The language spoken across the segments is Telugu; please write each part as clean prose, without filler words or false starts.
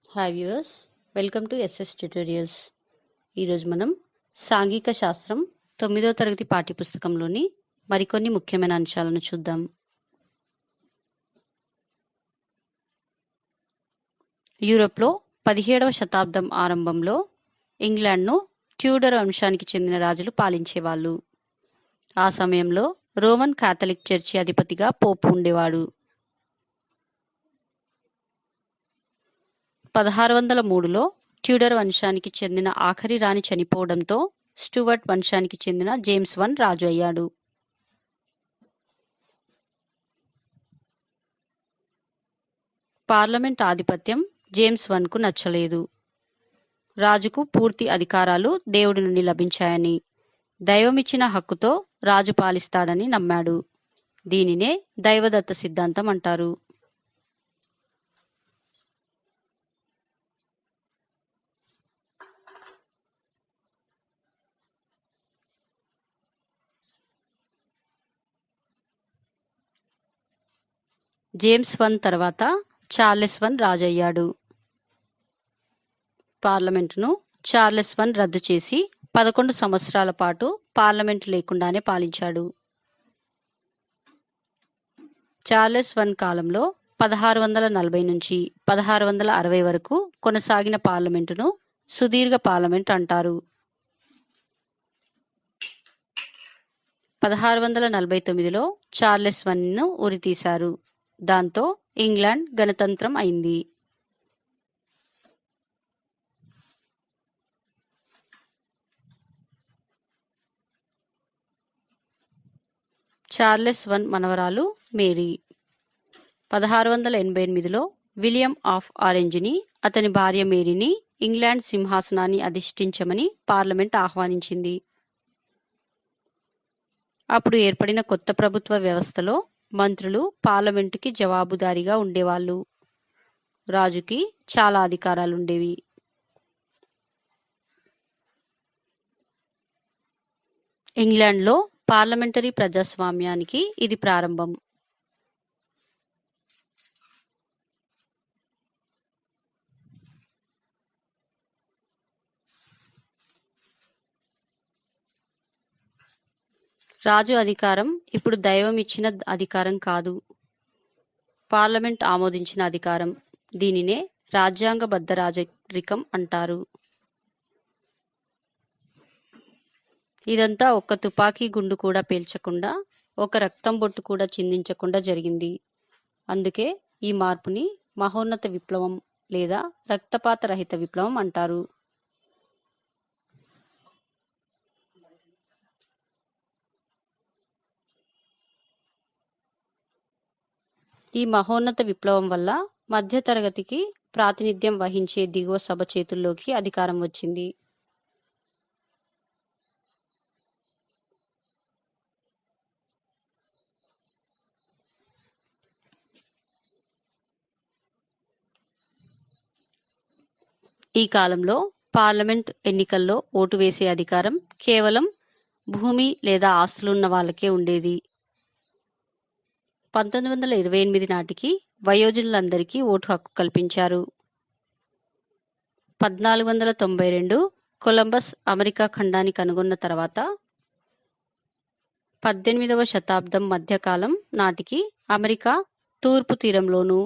Hi viewers, welcome to SS tutorials. ఈరోజు మనం సాంఘిక శాస్త్రం 9వ తరగతి పాఠ్యపుస్తకంలోని మరికొన్ని ముఖ్యమైన అంశాలను చూద్దాం. యూరోప్లో 17వ శతాబ్దం ఆరంభంలో ఇంగ్లాండ్ను ట్యూడర్ వంశానికి చెందిన రాజులు పాలించేవాళ్ళు. ఆ సమయంలో రోమన్ కాథలిక్ చర్చి అధిపతిగా పోపు ఉండేవాడు. 1603లో ట్యూడర్ వంశానికి చెందిన ఆఖరి రాణి చనిపోవడంతో స్టూవర్ట్ వంశానికి చెందిన జేమ్స్ I రాజు అయ్యాడు. పార్లమెంట్ ఆధిపత్యం జేమ్స్ Iకు నచ్చలేదు. రాజుకు పూర్తి అధికారాలు దేవుడి నుండి లభించాయని, దైవమిచ్చిన హక్కుతో రాజు పాలిస్తాడని నమ్మాడు. దీనినే దైవదత్త సిద్ధాంతం అంటారు. జేమ్స్ I తర్వాత చార్లెస్ I రాజయ్యాడు. పార్లమెంటును చార్లెస్ I రద్దు చేసి 11 సంవత్సరాల పాటు పార్లమెంటు లేకుండానే పాలించాడు. చార్లెస్ I కాలంలో 1640 నుంచి 1660 వరకు కొనసాగిన పార్లమెంటును సుదీర్ఘ పార్లమెంట్ అంటారు. 1649లో చార్లెస్ Iను ఉరితీశారు. దాంతో ఇంగ్లాండ్ గణతంత్రం అయింది. చార్లెస్ I మనవరాలు మేరీ 1688లో విలియం ఆఫ్ ఆరెంజ్ని అతని భార్య మేరీని ఇంగ్లాండ్ సింహాసనాన్ని అధిష్ఠించమని పార్లమెంట్ ఆహ్వానించింది. అప్పుడు ఏర్పడిన కొత్త ప్రభుత్వ వ్యవస్థలో మంత్రులు పార్లమెంటుకి జవాబుదారీగా ఉండేవాళ్ళు. రాజుకి చాలా అధికారాలుండేవి. ఇంగ్లాండ్లో పార్లమెంటరీ ప్రజాస్వామ్యానికి ఇది ప్రారంభం. రాజు అధికారం ఇప్పుడు దైవం ఇచ్చిన అధికారం కాదు, పార్లమెంట్ ఆమోదించిన అధికారం. దీనినే రాజ్యాంగబద్ధ రాజరికం అంటారు. ఇదంతా ఒక్క తుపాకీ గుండు కూడా పేల్చకుండా, ఒక రక్తం బొట్టు కూడా చిందించకుండా జరిగింది. అందుకే ఈ మార్పుని మహోన్నత విప్లవం లేదా రక్తపాత రహిత విప్లవం అంటారు. ఈ మహోన్నత విప్లవం వల్ల మధ్యతరగతికి ప్రాతినిధ్యం వహించే దిగువ సభ చేతుల్లోకి అధికారం వచ్చింది. ఈ కాలంలో పార్లమెంట్ ఎన్నికల్లో ఓటు వేసే అధికారం కేవలం భూమి లేదా ఆస్తులున్న వాళ్ళకే ఉండేది. 1928 నాటికి వయోజనులందరికీ ఓటు హక్కు కల్పించారు. 1492 కొలంబస్ అమెరికా ఖండాన్ని కనుగొన్న తర్వాత 18వ శతాబ్దం మధ్యకాలం నాటికి అమెరికా తూర్పు తీరంలోనూ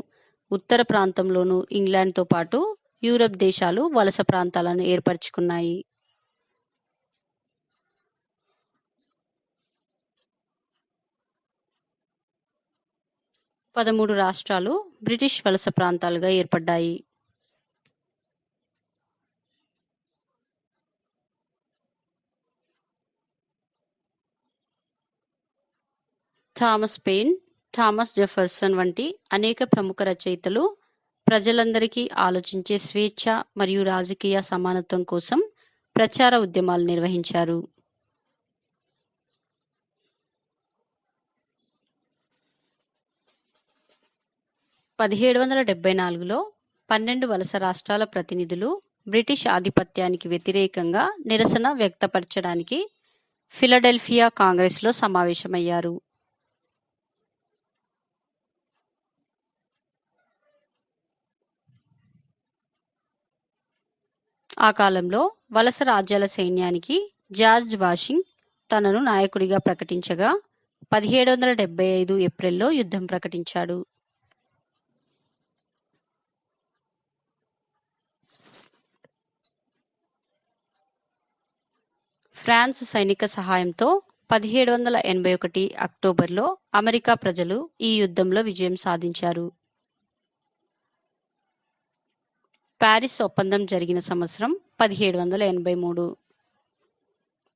ఉత్తర ప్రాంతంలోనూ ఇంగ్లాండ్తో పాటు యూరప్ దేశాలు వలస ప్రాంతాలను ఏర్పరచుకున్నాయి. పదమూడు రాష్ట్రాలు బ్రిటిష్ వలస ప్రాంతాలుగా ఏర్పడ్డాయి. థామస్ పెయిన్, థామస్ జెఫర్సన్ వంటి అనేక ప్రముఖ రచయితలు ప్రజలందరికీ ఆలోచించే స్వేచ్ఛ మరియు రాజకీయ సమానత్వం కోసం ప్రచార ఉద్యమాలు నిర్వహించారు. 1774లో 12 వలస రాష్ట్రాల ప్రతినిధులు బ్రిటిష్ ఆధిపత్యానికి వ్యతిరేకంగా నిరసన వ్యక్తపరచడానికి ఫిలడెల్ఫియా కాంగ్రెస్లో సమావేశమయ్యారు. ఆ కాలంలో వలస రాజ్యాల సైన్యానికి జార్జ్ వాషింగ్ తనను నాయకుడిగా ప్రకటించగా 1775 ఏప్రిల్లో యుద్ధం ప్రకటించాడు. ఫ్రాన్స్ సైనిక సహాయంతో 1781 అక్టోబర్లో అమెరికా ప్రజలు ఈ యుద్ధంలో విజయం సాధించారు. ప్యారిస్ ఒప్పందం జరిగిన సంవత్సరం 1783.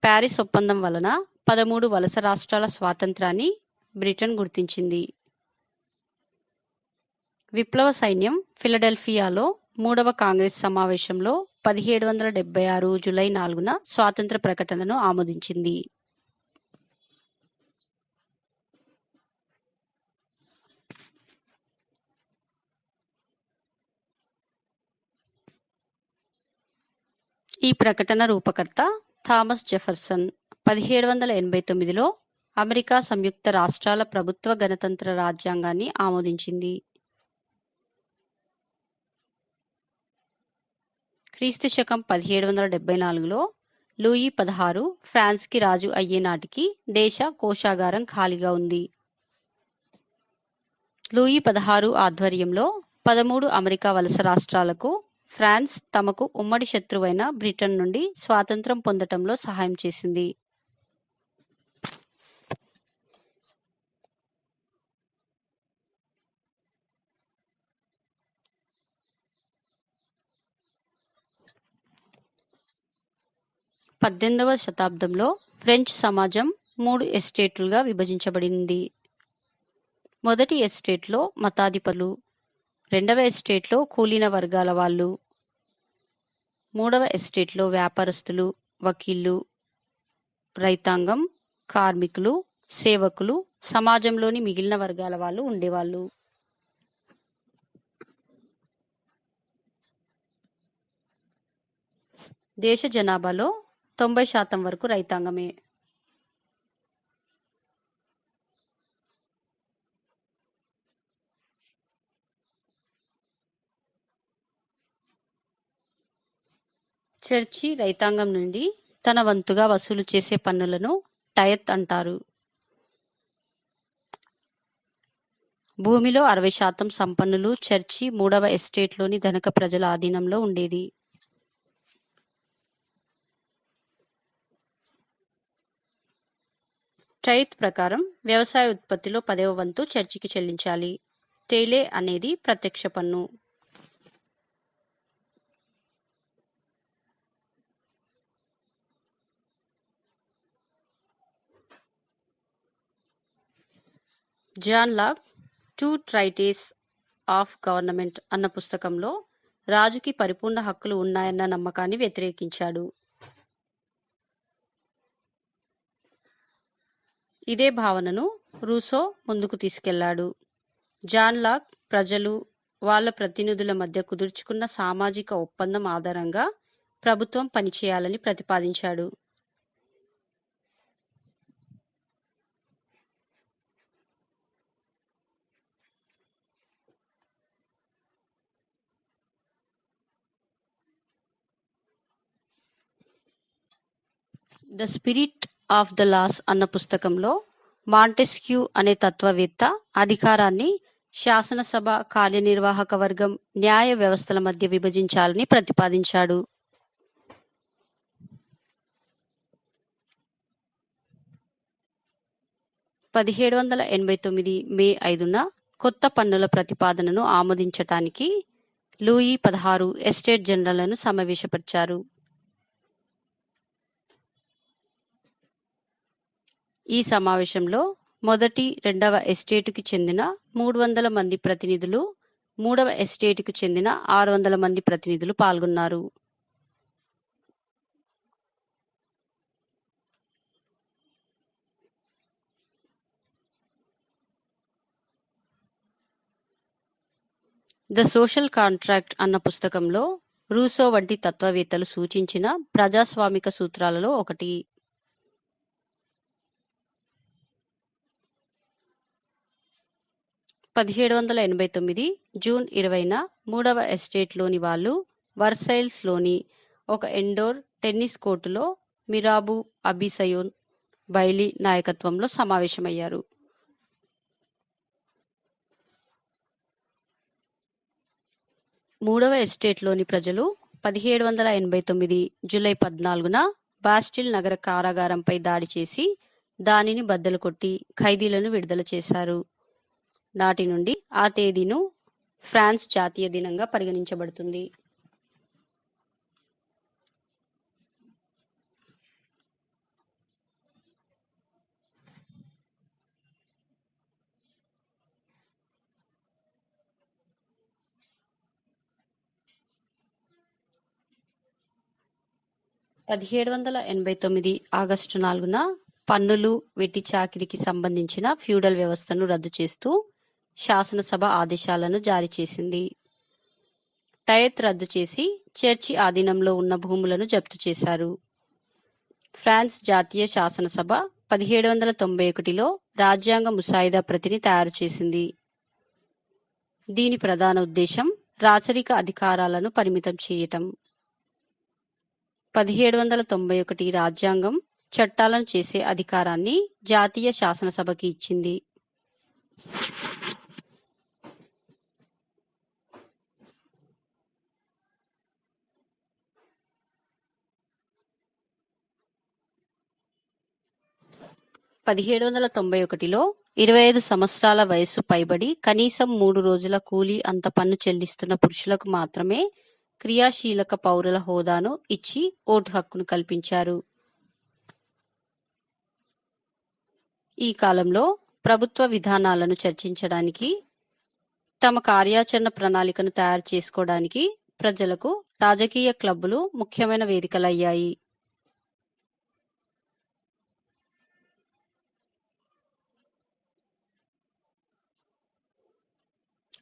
ప్యారిస్ ఒప్పందం వలన 13 వలస రాష్ట్రాల స్వాతంత్రాన్ని బ్రిటన్ గుర్తించింది. విప్లవ సైన్యం ఫిలడెల్ఫియాలో 3వ కాంగ్రెస్ సమావేశంలో 1776 జూలై 4న స్వాతంత్ర ప్రకటనను ఆమోదించింది. ఈ ప్రకటన రూపకర్త థామస్ జెఫర్సన్ 1789లో అమెరికా సంయుక్త రాష్ట్రాల ప్రభుత్వ గణతంత్ర రాజ్యాంగాన్ని ఆమోదించింది. క్రీస్తు శకం 1774లో లూయి 16 ఫ్రాన్స్కి రాజు అయ్యే నాటికి దేశ కోశాగారం ఖాళీగా ఉంది. లూయి 16 ఆధ్వర్యంలో 13 అమెరికా వలస రాష్ట్రాలకు ఫ్రాన్స్ తమకు ఉమ్మడి శత్రువైన బ్రిటన్ నుండి స్వాతంత్రం పొందటంలో సహాయం చేసింది. పద్దెనిమిదవ శతాబ్దంలో ఫ్రెంచ్ సమాజం 3 ఎస్టేట్లుగా విభజించబడింది. మొదటి ఎస్టేట్లో మతాధిపతులు, రెండవ ఎస్టేట్లో కూలీన వర్గాల వాళ్ళు, మూడవ ఎస్టేట్లో వ్యాపారస్తులు, వకీళ్ళు, రైతాంగం, కార్మికులు, సేవకులు, సమాజంలోని మిగిలిన వర్గాల వాళ్ళు ఉండేవాళ్ళు. దేశ జనాభాలో 90% వరకు రైతాంగమే. చర్చి రైతాంగం నుండి తన వంతుగా వసూలు చేసే పన్నులను టయత్ అంటారు. భూమిలో 60% సంపన్నులు చర్చి 3వ ఎస్టేట్లోని ధనిక ప్రజల ఆధీనంలో ఉండేది. టైత్ ప్రకారం వ్యవసాయ ఉత్పత్తిలో 10వ వంతు చర్చికి చెల్లించాలి. టేలే అనేది ప్రత్యక్ష పన్ను. జాన్ లాక్ 2 ట్రైటీస్ ఆఫ్ గవర్నమెంట్ అన్న పుస్తకంలో రాజుకి పరిపూర్ణ హక్కులు ఉన్నాయన్న నమ్మకాన్ని వ్యతిరేకించాడు. ఇదే భావనను రూసో ముందుకు తీసుకెళ్లాడు. జాన్ లాక్ ప్రజలు వాళ్ళ ప్రతినిధుల మధ్య కుదుర్చుకున్న సామాజిక ఒప్పందం ఆధారంగా ప్రభుత్వం పనిచేయాలని ప్రతిపాదించాడు. The spirit of the laws అన్న పుస్తకంలో మాంటెస్క్యూ అనే తత్వవేత్త అధికారాన్ని శాసనసభ, కార్యనిర్వాహక వర్గం, న్యాయ వ్యవస్థల మధ్య విభజించాలని ప్రతిపాదించాడు. మే 5న కొత్త పన్నుల ప్రతిపాదనను ఆమోదించటానికి లూయి 16 ఎస్టేట్ జనరల్లను సమావేశపరిచారు. ఈ సమావేశంలో మొదటి, రెండవ ఎస్టేటుకి చెందిన 300 మంది ప్రతినిధులు, మూడవ ఎస్టేటుకు చెందిన 600 మంది ప్రతినిధులు పాల్గొన్నారు. ద సోషల్ కాంట్రాక్ట్ అన్న పుస్తకంలో రూసో వంటి తత్వవేత్తలు సూచించిన ప్రజాస్వామిక సూత్రాలలో ఒకటి. జూన్ 20న 3వ ఎస్టేట్లోని వాళ్ళు వర్సైల్స్లోని ఒక ఇండోర్ టెన్నిస్ కోర్టులో మిరాబు అబిసయోన్ బైలీ నాయకత్వంలో సమావేశమయ్యారు. మూడవ ఎస్టేట్లోని ప్రజలు 1789 జూలై 14న బాస్టిల్ నగర కారాగారంపై దాడి చేసి దానిని బద్దలు కొట్టి ఖైదీలను విడుదల చేశారు. నాటి నుండి ఆ తేదీను ఫ్రాన్స్ జాతీయ దినంగా పరిగణించబడుతుంది. ఆగస్టు 4న పన్నులు వెట్టి చాకిరికి సంబంధించిన ఫ్యూడల్ వ్యవస్థను రద్దు చేస్తూ శాసనసభ ఆదేశాలను జారీ చేసింది. టయత్ రద్దు చేసి చర్చి ఆధీనంలో ఉన్న భూములను జప్తు చేశారు. ఫ్రాన్స్ జాతీయ శాసనసభ 1791లో రాజ్యాంగ ముసాయిదా ప్రతిని తయారు చేసింది. దీని ప్రధాన ఉద్దేశం రాచరిక అధికారాలను పరిమితం చేయటం. 1791 రాజ్యాంగం చట్టాలను చేసే అధికారాన్ని జాతీయ శాసనసభకి ఇచ్చింది. లో 25 సంవత్సరాల వయస్సు పైబడి కనీసం 3 రోజుల కూలీ అంత పన్ను చెల్లిస్తున్న పురుషులకు మాత్రమే క్రియాశీలక పౌరుల హోదాను ఇచ్చి ఓటు హక్కును కల్పించారు. ఈ కాలంలో ప్రభుత్వ విధానాలను చర్చించడానికి, తమ కార్యాచరణ ప్రణాళికను తయారు చేసుకోవడానికి ప్రజలకు రాజకీయ క్లబ్బులు ముఖ్యమైన వేదికలయ్యాయి.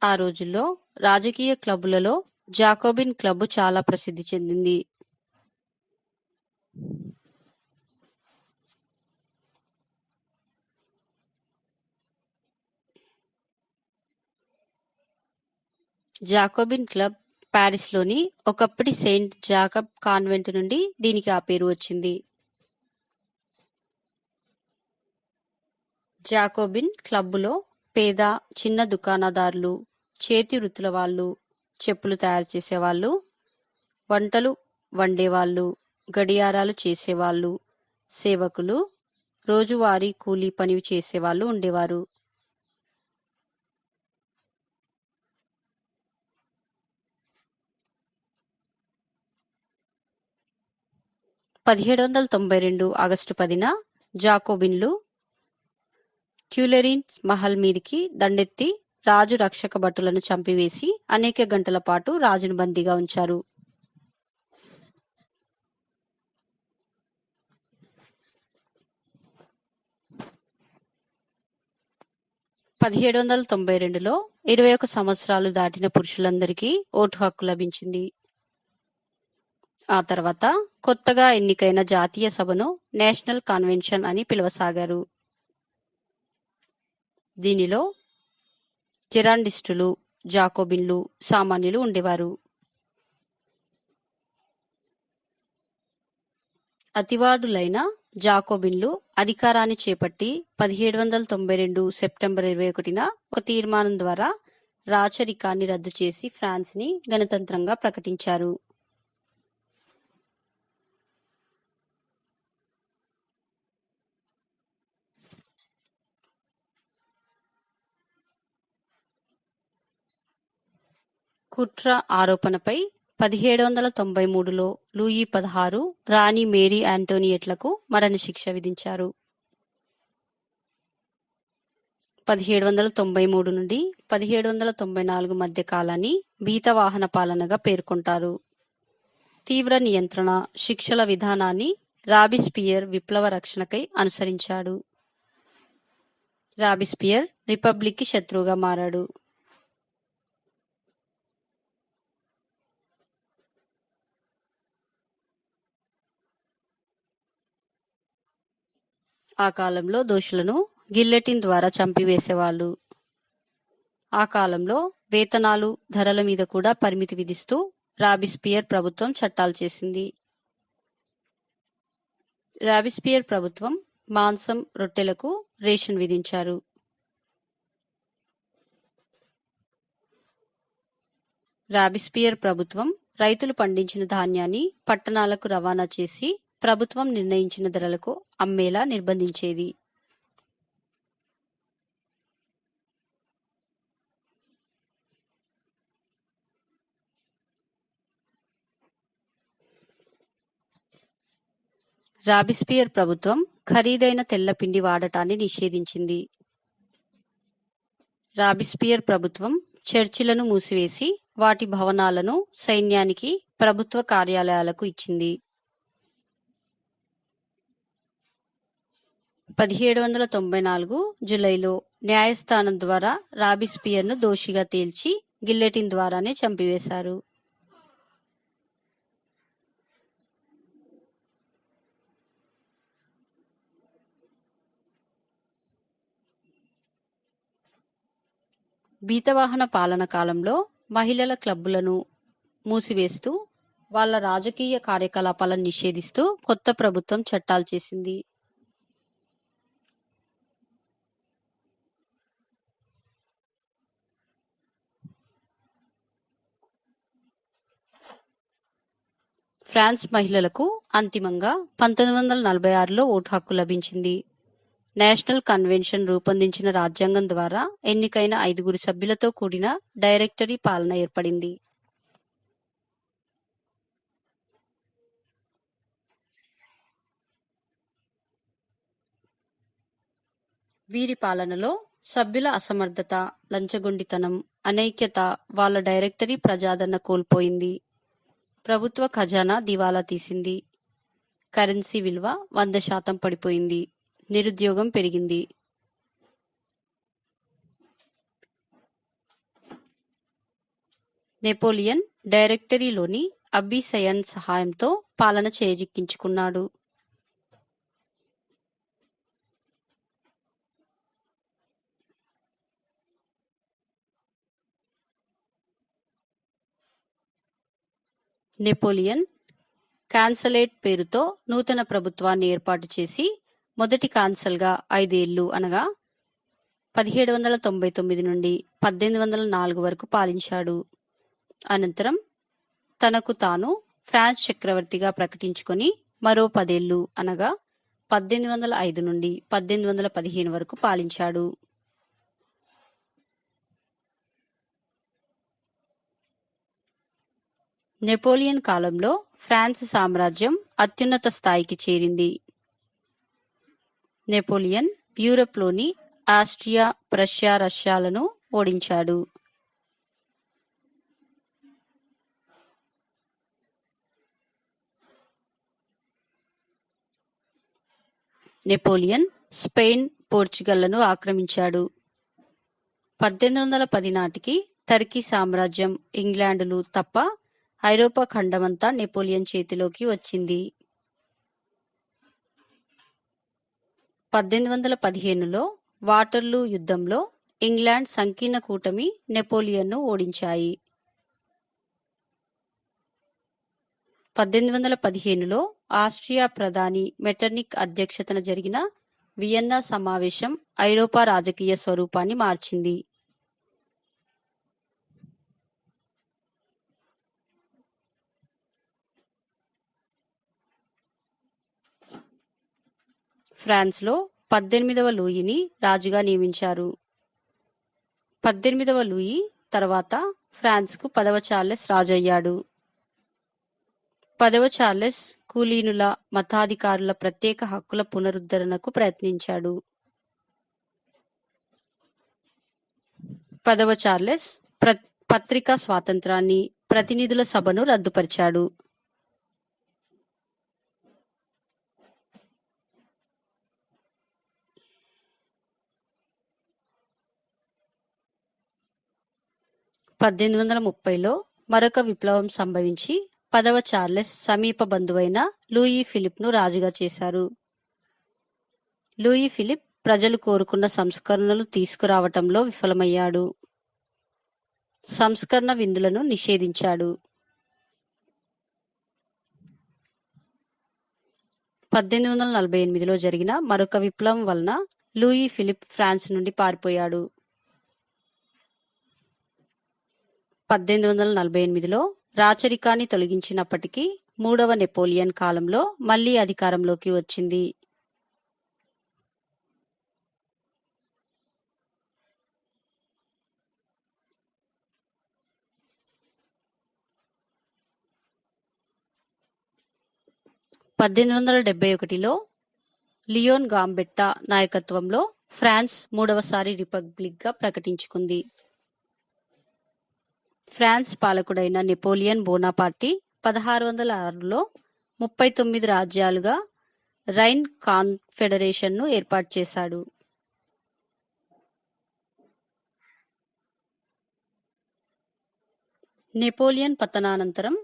ఆ రోజుల్లో రాజకీయ క్లబ్బులలో జాకోబిన్ క్లబ్ చాలా ప్రసిద్ధి చెందింది. జాకోబిన్ క్లబ్ ప్యారిస్లోని ఒకప్పటి సెయింట్ జాకబ్ కాన్వెంట్ నుండి దీనికి ఆ పేరు వచ్చింది. జాకోబిన్ క్లబ్బులో పేద చిన్న దుకాణదారులు, చేతి వృత్తుల వాళ్ళు, చెప్పులు తయారు చేసేవాళ్ళు, వంటలు వండేవాళ్ళు, గడియారాలు చేసేవాళ్ళు, సేవకులు, రోజువారీ కూలీ పని చేసేవాళ్ళు ఉండేవారు. ఆగస్టు 10న జాకోబిన్లు ట్యూలెరీన్స్ మహల్ మీదికి దండెత్తి రాజు రక్షక భటులను చంపివేసి అనేక గంటల పాటు రాజును బందీగా ఉంచారు. 1792లో 21 సంవత్సరాలు దాటిన పురుషులందరికీ ఓటు హక్కు లభించింది. ఆ తర్వాత కొత్తగా ఎన్నికైన జాతీయ సభను నేషనల్ కన్వెన్షన్ అని పిలవసాగారు. దీనిలో జెరాండిస్టులు, జాకోబిన్లు, సామాన్యులు ఉండేవారు. అతివాదులైన జాకోబిన్లు అధికారాన్ని చేపట్టి 1792 సెప్టెంబర్ 21న ఒక తీర్మానం ద్వారా రాచరికాన్ని రద్దు చేసి ఫ్రాన్స్ ని గణతంత్రంగా ప్రకటించారు. కుట్ర ఆరోపణపై 1793లో లూయి 16 రాణి మేరీ ఆంటోనియెట్లకు మరణశిక్ష విధించారు. 1793 నుండి 1794 మధ్య కాలాన్ని భీతవాహన పాలనగా పేర్కొంటారు. తీవ్ర నియంత్రణ, శిక్షల విధానాన్ని రాబిస్పియర్ విప్లవ రక్షణకై అనుసరించాడు. రాబిస్పియర్ రిపబ్లిక్ కి శత్రువుగా మారాడు. ఆ కాలంలో దోషులను గిల్లెటిన్ ద్వారా చంపివేసేవాళ్ళు. ఆ కాలంలో వేతనాలు, ధరల మీద కూడా పరిమితి విధిస్తూ రాబిస్పియర్ ప్రభుత్వం చట్టాలు చేసింది. రాబిస్పియర్ ప్రభుత్వం మాంసం, రొట్టెలకు రేషన్ విధించారు. రాబిస్పియర్ ప్రభుత్వం రైతులు పండించిన ధాన్యాన్ని పట్టణాలకు రవాణా చేసి ప్రభుత్వం నిర్ణయించిన ధరలకు అమ్మేలా నిర్బంధించేది. రాబిస్పియర్ ప్రభుత్వం ఖరీదైన తెల్లపిండి వాడటాన్ని నిషేధించింది. రాబిస్పియర్ ప్రభుత్వం చర్చిలను మూసివేసి వాటి భవనాలను సైన్యానికి, ప్రభుత్వ కార్యాలయాలకు ఇచ్చింది. 1794 జూలైలో న్యాయస్థానం ద్వారా రాబిస్పియర్ను దోషిగా తేల్చి గిల్లెటిన్ ద్వారానే చంపివేశారు. బీతవాహన పాలన కాలంలో మహిళల క్లబ్బులను మూసివేస్తూ వాళ్ళ రాజకీయ కార్యకలాపాలను నిషేధిస్తూ కొత్త ప్రభుత్వం చట్టాలు చేసింది. ఫ్రాన్స్ మహిళలకు అంతిమంగా 1946లో ఓటు హక్కు లభించింది. నేషనల్ కన్వెన్షన్ రూపొందించిన రాజ్యాంగం ద్వారా ఎన్నికైన 5 సభ్యులతో కూడిన డైరెక్టరీ పాలన ఏర్పడింది. వీరి పాలనలో సభ్యుల అసమర్థత, లంచగొండితనం, అనైక్యత వాళ్ళ డైరెక్టరీ ప్రజాదరణ కోల్పోయింది. ప్రభుత్వ ఖజానా దివాలా తీసింది. కరెన్సీ విలువ 100% పడిపోయింది. నిరుద్యోగం పెరిగింది. నెపోలియన్ డైరెక్టరీలోని అబ్బీ సయన్ సహాయంతో పాలన చేజిక్కించుకున్నాడు. నెపోలియన్ కాన్సలేట్ పేరుతో నూతన ప్రభుత్వాన్ని ఏర్పాటు చేసి మొదటి కాన్సల్గా 5 ఏళ్లు అనగా 1799 నుండి 1804 వరకు పాలించాడు. అనంతరం తనకు తాను ఫ్రాన్స్ చక్రవర్తిగా ప్రకటించుకొని మరో 10 ఏళ్లు అనగా 1805 నుండి 1815 వరకు పాలించాడు. నెపోలియన్ కాలంలో ఫ్రాన్స్ సామ్రాజ్యం అత్యున్నత స్థాయికి చేరింది. నెపోలియన్ యూరప్లోని ఆస్ట్రియా, ప్రష్యా, రష్యాలను ఓడించాడు. Napoleon Spain, పోర్చుగల్లను ఆక్రమించాడు. 1810 నాటికి టర్కీ సామ్రాజ్యం, ఇంగ్లాండులు తప్ప ఐరోపా ఖండమంతా నెపోలియన్ చేతిలోకి వచ్చింది. 1815లో వాటర్లూ యుద్ధంలో ఇంగ్లాండ్ సంకీర్ణ కూటమి నెపోలియన్ను ఓడించాయి. 1815లో ఆస్ట్రియా ప్రధాని మెటర్నిక్ అధ్యక్షతన జరిగిన వియన్నా సమావేశం ఐరోపా రాజకీయ స్వరూపాన్ని మార్చింది. ఫ్రాన్స్లో 18వ లూయిని రాజుగా నియమించారు. 18వ లూయి తర్వాత ఫ్రాన్స్కు 10వ చార్లెస్ రాజు అయ్యాడు. 10వ చార్లెస్ కులీనుల, మతాధికారుల ప్రత్యేక హక్కుల పునరుద్ధరణకు ప్రయత్నించాడు. 10వ చార్లెస్ పత్రికా స్వాతంత్రాన్ని, ప్రతినిధుల సభను రద్దుపరిచాడు. లో మరొక విప్లవం సంభవించి 10వ చార్లెస్ సమీప బంధువైన లూయి ఫిలిప్ను రాజుగా చేశారు. లూయి ఫిలిప్ ప్రజలు కోరుకున్న సంస్కరణలు తీసుకురావటంలో విఫలమయ్యాడు. సంస్కరణ విందులను నిషేధించాడు. 1848లో జరిగిన మరొక విప్లవం వలన లూయి ఫిలిప్ ఫ్రాన్స్ నుండి పారిపోయాడు. 1848లో రాచరికాన్ని తొలగించినప్పటికీ మూడవ నెపోలియన్ కాలంలో మళ్లీ అధికారంలోకి వచ్చింది. లో లియోన్ గాంబెట్టా నాయకత్వంలో ఫ్రాన్స్ మూడవసారి రిపబ్లిక్గా ప్రకటించుకుంది. ఫ్రాన్స్ పాలకుడైన నెపోలియన్ బోనాపార్టీ 1606లో 39 రాజ్యాలుగా రైన్ కాన్ఫెడరేషన్ను ఏర్పాటు చేశాడు. నెపోలియన్ పతనానంతరం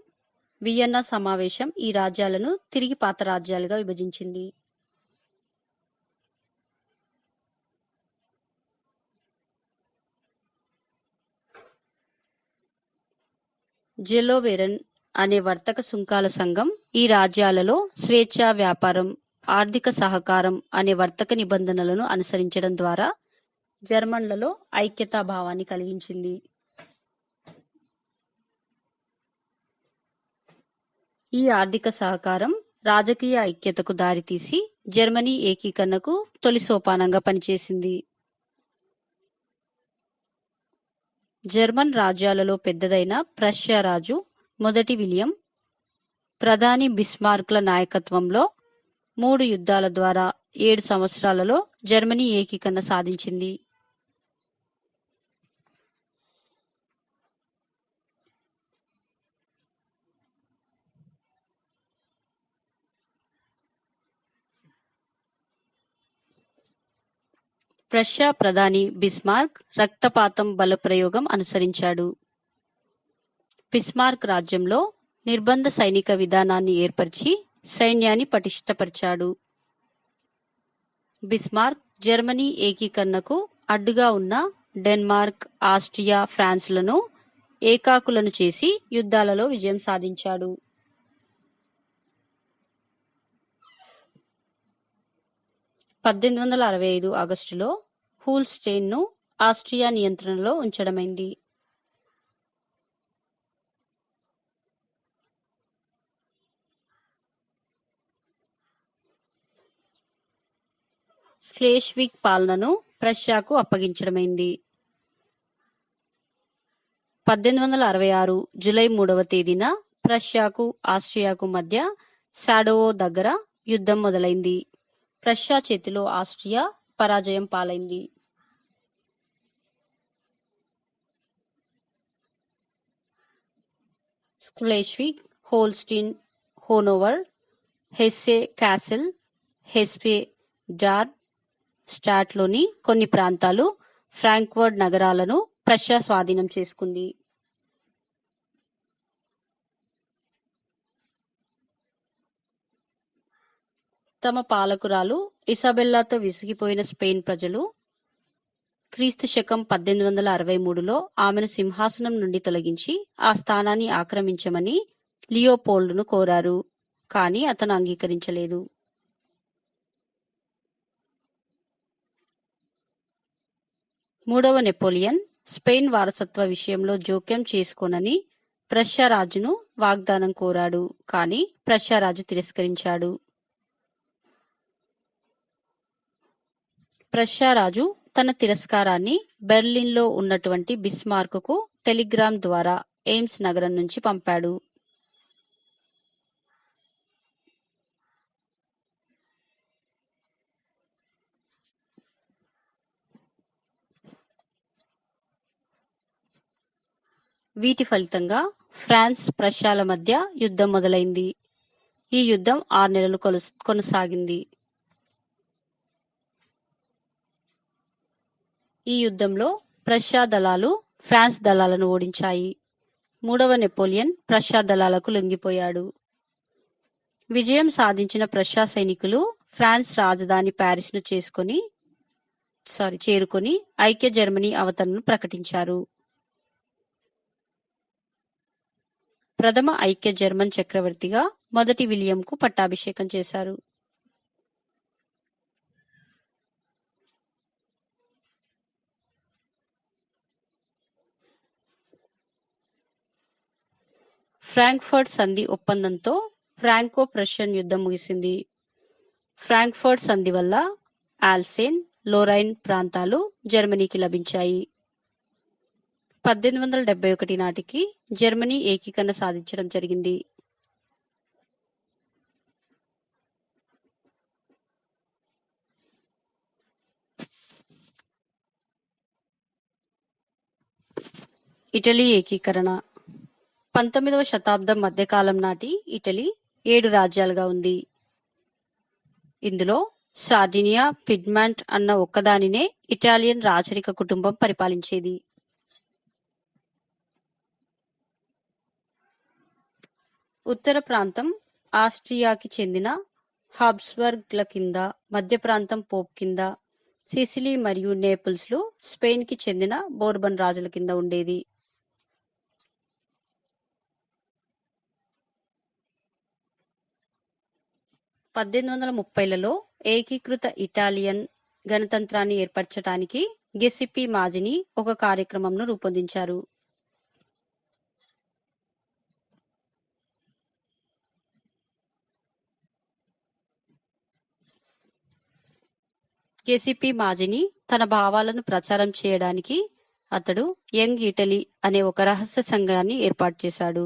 వియన్నా సమావేశం ఈ రాజ్యాలను తిరిగి పాత రాజ్యాలుగా విభజించింది. జెలోవెరన్ అనే వర్తక సుంకాల సంఘం ఈ రాజ్యాలలో స్వేచ్ఛా వ్యాపారం, ఆర్థిక సహకారం అనే వర్తక నిబంధనలను అనుసరించడం ద్వారా జర్మన్లలో ఐక్యతా భావాన్ని కలిగించింది. ఈ ఆర్థిక సహకారం రాజకీయ ఐక్యతకు దారితీసి జర్మనీ ఏకీకరణకు తొలి సోపానంగా పనిచేసింది. జర్మన్ రాజ్యాలలో పెద్దదైన ప్రష్యా రాజు మొదటి విలియం, ప్రధాని బిస్మార్క్ల నాయకత్వంలో 3 యుద్ధాల ద్వారా 7 సంవత్సరాలలో జర్మనీ ఏకీకరణ సాధించింది. ప్రష్యా ప్రధాని బిస్మార్క్ రక్తపాతం బలప్రయోగం అనుసరించాడు. బిస్మార్క్ రాజ్యంలో నిర్బంధ సైనిక విధానాన్ని ఏర్పరిచి సైన్యాన్ని పటిష్టపరిచాడు. బిస్మార్క్ జర్మనీ ఏకీకరణకు అడ్డుగా ఉన్న డెన్మార్క్, ఆస్ట్రియా, ఫ్రాన్స్లను ఏకాకులను చేసి యుద్ధాలలో విజయం సాధించాడు. 1865 ఆగస్టులో హూల్స్టెయిన్ను ఆస్ట్రియా నియంత్రణలో ఉంచడమైంది. స్లెస్విగ్ పాలనను ప్రష్యాకు అప్పగించడమైంది. 1866 జూలై 3వ తేదీన ప్రష్యాకు, ఆస్ట్రియాకు మధ్య సాడోవో దగ్గర యుద్ధం మొదలైంది. ప్రష్యా చేతిలో ఆస్ట్రియా పరాజయం పాలైంది. స్లెస్విగ్, హోల్స్టీన్, హోనోవర్, హెస్సే క్యాసెల్, హెస్పే, డార్ స్టాట్లోని కొన్ని ప్రాంతాలు, ఫ్రాంక్ఫర్ట్ నగరాలను ప్రష్యా స్వాధీనం చేసుకుంది. తమ పాలకురాలు ఇసాబెల్లాతో విసిగిపోయిన స్పెయిన్ ప్రజలు క్రీస్తు శకం 1863లో ఆమెను సింహాసనం నుండి తొలగించి ఆ స్థానాన్ని ఆక్రమించమని లియోపోల్డ్ను కోరారు. కానీ అతను అంగీకరించలేదు. మూడవ నెపోలియన్ స్పెయిన్ వారసత్వ విషయంలో జోక్యం చేసుకోనని ప్రష్యా రాజును వాగ్దానం కోరాడు. కానీ ప్రష్యా రాజు తిరస్కరించాడు. ప్రష్యా రాజు తన తిరస్కారాన్ని బెర్లిన్లో ఉన్నటువంటి బిస్మార్క్కు టెలిగ్రామ్ ద్వారా ఎయిమ్స్ నగరం నుంచి పంపాడు. వీటి ఫలితంగా ఫ్రాన్స్, ప్రష్యాల మధ్య యుద్ధం మొదలైంది. ఈ యుద్ధం 6 నెలలు కొనసాగింది. ఈ యుద్ధంలో ప్రష్యా దళాలు ఫ్రాన్స్ దళాలను ఓడించాయి. మూడవ నెపోలియన్ ప్రష్యా దళాలకు లొంగిపోయాడు. విజయం సాధించిన ప్రష్యా సైనికులు ఫ్రాన్స్ రాజధాని ప్యారిస్ను చేరుకొని ఐక్య జర్మనీ అవతరణను ప్రకటించారు. ప్రథమ ఐక్య జర్మన్ చక్రవర్తిగా మొదటి విలియంకు పట్టాభిషేకం చేశారు. ఫ్రాంక్ఫర్ట్ సంధి ఒప్పందంతో ఫ్రాంకో ప్రష్యన్ యుద్ధం ముగిసింది. ఫ్రాంక్ఫర్ట్ సంధి వల్ల ఆల్సేన్, లోరైన్ ప్రాంతాలు జర్మనీకి లభించాయి. 1871 నాటికి జర్మనీ ఏకీకరణ సాధించడం జరిగింది. ఇటలీ ఏకీకరణ 19వ శతాబ్దం మధ్యకాలం నాటి ఇటలీ 7 రాజ్యాలుగా ఉంది. ఇందులో సార్డినియా, పిడ్మాంట్ అన్న ఒక్కదానినే ఇటాలియన్ రాచరిక కుటుంబం పరిపాలించేది. ఉత్తర ప్రాంతం ఆస్ట్రియాకి చెందిన హాబ్స్బర్గ్ల కింద, మధ్య ప్రాంతం పోప్ కింద, సిసిలీ మరియు నేపుల్స్లు స్పెయిన్కి చెందిన బోర్బన్ రాజుల కింద ఉండేది. 1830లలో ఏకీకృత ఇటాలియన్ గణతంత్రాన్ని ఏర్పరచటానికి గెసిప్పి మాజిని ఒక కార్యక్రమంను రూపొందించారు. గెసిప్పి మాజిని తన భావాలను ప్రచారం చేయడానికి అతడు యంగ్ ఇటలీ అనే ఒక రహస్య సంఘాన్ని ఏర్పాటు చేశాడు.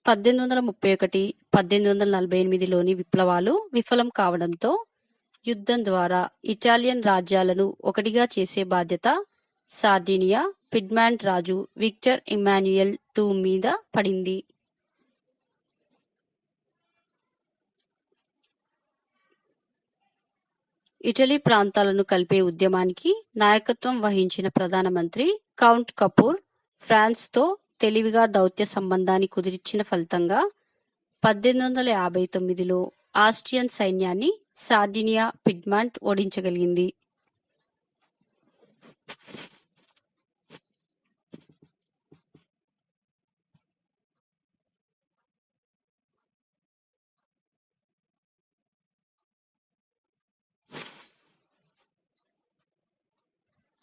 1831, 1848లోని విప్లవాలు విఫలం కావడంతో యుద్ధం ద్వారా ఇటాలియన్ రాజ్యాలను ఒకటిగా చేసే బాధ్యత సార్డినియా, పిడ్మాంట్ రాజు విక్టర్ ఇమాన్యుయల్ II మీద పడింది. ఇటలీ ప్రాంతాలను కలిపే ఉద్యమానికి నాయకత్వం వహించిన ప్రధానమంత్రి కౌంట్ కపూర్ ఫ్రాన్స్తో తెలివిగా దౌత్య సంబంధాన్ని కుదిర్చిన ఫలితంగా 1859లో ఆస్ట్రియన్ సైన్యాన్ని సార్డినియా, పిడ్మాంట్ ఓడించగలిగింది.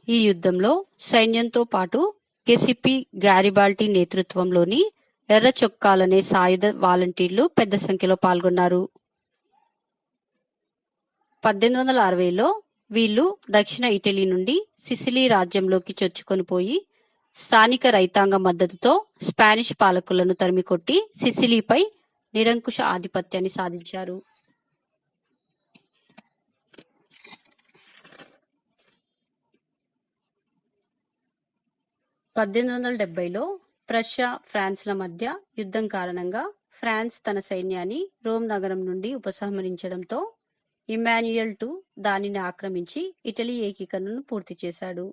ఈ యుద్ధంలో సైన్యంతో పాటు గెసిప్పి, గారిబాల్డి నేతృత్వంలోని ఎర్ర చొక్కాలనే సాయుధ వాలంటీర్లు పెద్ద సంఖ్యలో పాల్గొన్నారు. 1860లో వీళ్ళు దక్షిణ ఇటలీ నుండి సిసిలీ రాజ్యంలోకి చొచ్చుకొని పోయి స్థానిక రైతాంగ మద్దతుతో స్పానిష్ పాలకులను తరిమికొట్టి సిసిలీపై నిరంకుశ ఆధిపత్యాన్ని సాధించారు. 1870లో ప్రష్యా, ఫ్రాన్స్ల మధ్య యుద్ధం కారణంగా ఫ్రాన్స్ తన సైన్యాన్ని రోమ్ నగరం నుండి ఉపసంహరించడంతో ఇమాన్యుయల్ II దానిని ఆక్రమించి ఇటలీ ఏకీకరణను పూర్తి చేశాడు.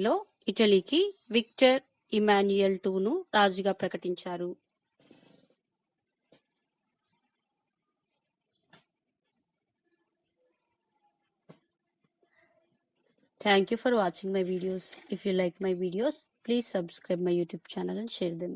లో ఇటలీకి విక్టర్ ఇమాన్యుయల్ IIను రాజుగా ప్రకటించారు. Thank you for watching my videos. If you like my videos, please subscribe my YouTube channel and share them.